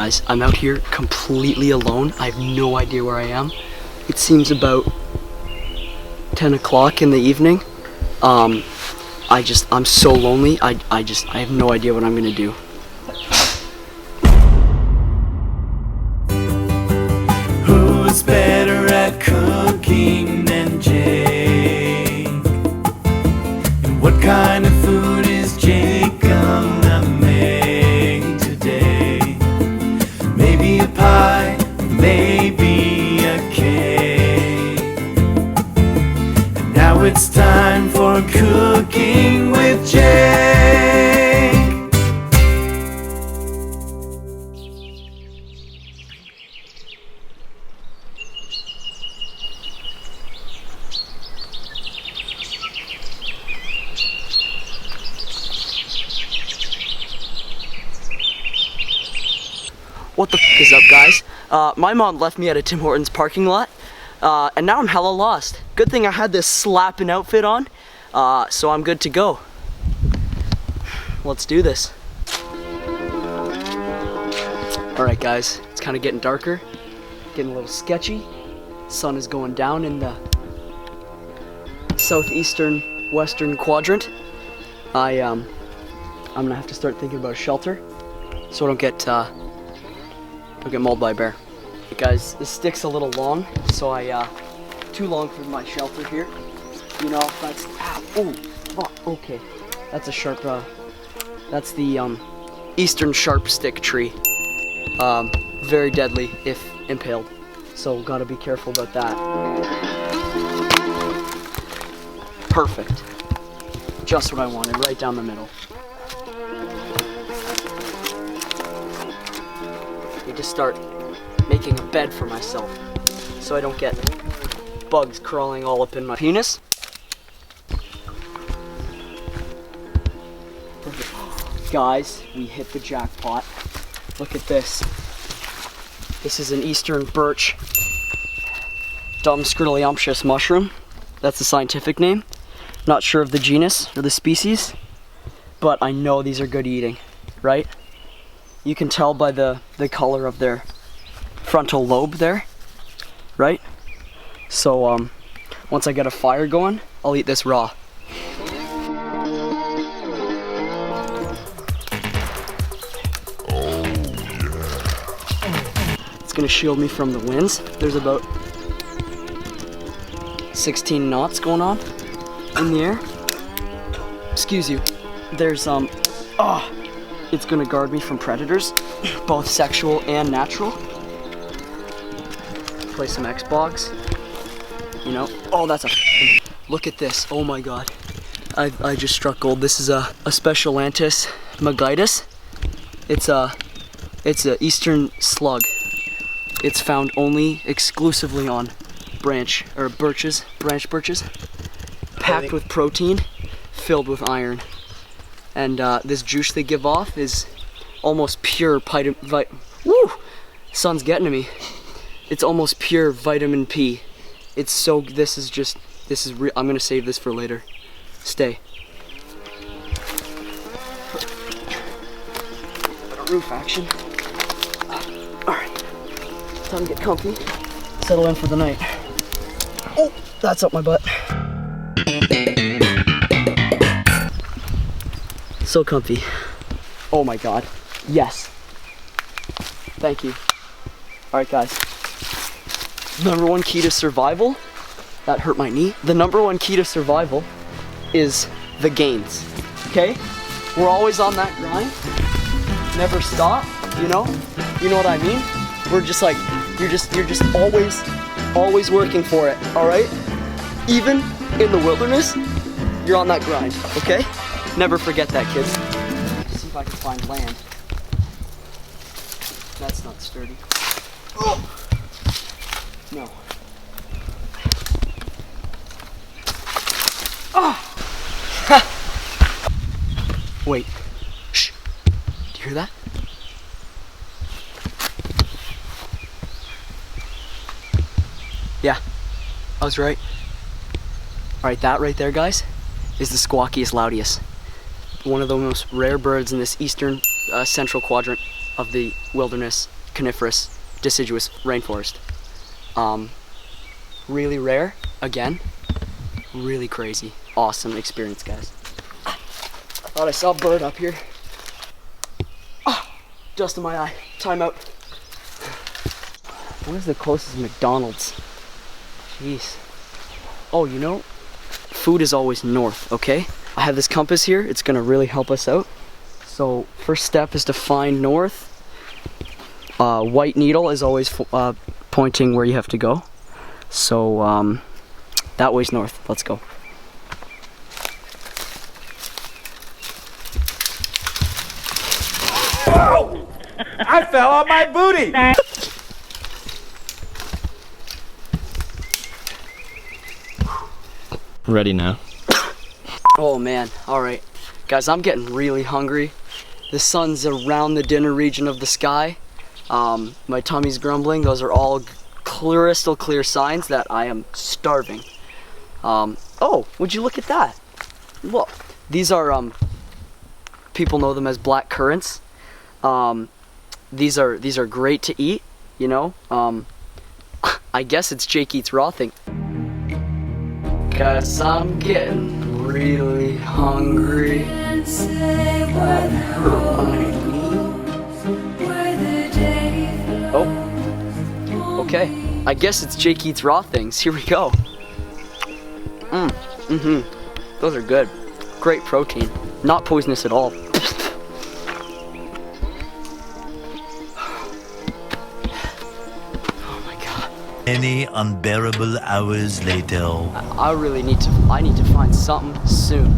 guys, I'm out here completely alone. I have no idea where I am. It seems about 10 o'clock in the evening. I'm so lonely. I have no idea what I'm gonna do. Who's better at cooking than Jake? And what kind of food is Jake gonna make today? Maybe a pie, maybe a cake. And now it's time for Cooking with Jake. What the f is up, guys? My mom left me at a Tim Hortons parking lot, and now I'm hella lost. Good thing I had this slapping outfit on, so I'm good to go. Let's do this. Alright guys, it's kind of getting darker, getting a little sketchy. Sun is going down in the southeastern western quadrant. I'm gonna have to start thinking about a shelter so I don't get mauled by a bear. Hey guys, this stick's a little long, so too long for my shelter here. You know, that's, okay. That's a sharp, that's the eastern sharp stick tree. Very deadly if impaled, so gotta be careful about that. Perfect. Just what I wanted, right down the middle. Need to start making a bed for myself so I don't get bugs crawling all up in my penis. Guys, we hit the jackpot. Look at this. This is an eastern birch Dumscurliumptious mushroom. That's the scientific name. Not sure of the genus or the species, but I know these are good eating, right? You can tell by the color of their frontal lobe there, right? So once I get a fire going, I'll eat this raw. It's gonna shield me from the winds. There's about 16 knots going on in the air. Excuse you. There's it's gonna guard me from predators, both sexual and natural. Play some Xbox, you know. Oh, that's look at this. Oh my god, I just struck gold. This is a Specialanthus magitus. It's a eastern slug. It's found only exclusively on branch birches, packed with protein, filled with iron. And this juice they give off is almost pure sun's getting to me. It's almost pure vitamin P. It's so, I'm gonna save this for later. Stay. Bit of roof action. Alright, time to get comfy, settle in for the night. Oh, that's up my butt. So comfy. Oh my god. Yes. Thank you. Alright guys. Number one key to survival. That hurt my knee. The number one key to survival is the gains. Okay? We're always on that grind. Never stop, you know? You know what I mean? We're just like, you're just always working for it, alright? Even in the wilderness, you're on that grind, okay? Never forget that, kids. Let's see if I can find land. That's not sturdy. Oh! No. Oh! Wait. Shh. Do you hear that? Yeah, I was right. Alright, that right there, guys, is the Squawkius laudius. One of the most rare birds in this eastern central quadrant of the wilderness coniferous deciduous rainforest. Really rare, again, really crazy, awesome experience, guys. I thought I saw a bird up here. Just in my eye. Time out. Where's the closest McDonald's? Jeez. Oh, you know, food is always north, okay? I have this compass here. It's gonna really help us out. So first step is to find north. White needle is always pointing where you have to go. So that way's north. Let's go. I fell on my booty! Ready now. Oh man, alright. Guys, I'm getting really hungry. The sun's around the dinner region of the sky. My tummy's grumbling. Those are all crystal clear signs that I am starving. Oh, would you look at that? Look, these are, people know them as black currants. These are great to eat, you know. I guess it's Jake Eats Raw thing. Guys, I'm getting really hungry. Oh, okay. I guess it's Jake Eats Raw things. Here we go. Those are good. Great protein. Not poisonous at all. Many unbearable hours later. I need to find something soon.